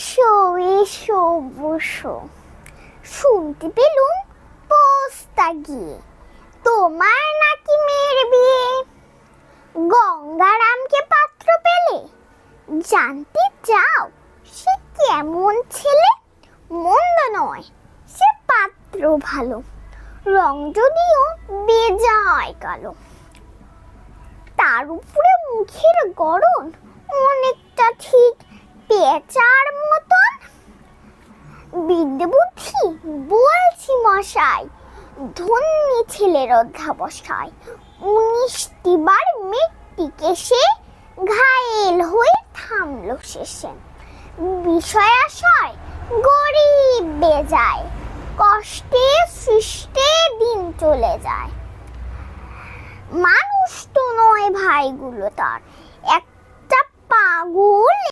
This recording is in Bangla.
এসো এসো বসো, শুনতে পেলুম পোস্তা গিয়ে তোমার নাকি মেয়ের বিয়ে। গঙ্গারামকে পাত্র পেলে, জানতে চাও সে কেমন ছেলে? মন্দ নয়, সে পাত্র ভালো, রং যদিও বেজায় কালো। তার উপরে মুখের গড়ন অনেকটা ঠিক পেঁচার মতন। বিদ্যে বুদ্ধি বলছি মশাই, ধন্যী ছেলের অধ্যাবসায়। 19টি বার মেট্রিকে সে ঘায়েল হয়ে থামলো শেষে। বিষয় আশয় গরিব বেজায়, কষ্টে সৃষ্টে দিন চলে যায়। মানুষ তো নয় ভাইগুলো তার, একটা পাগল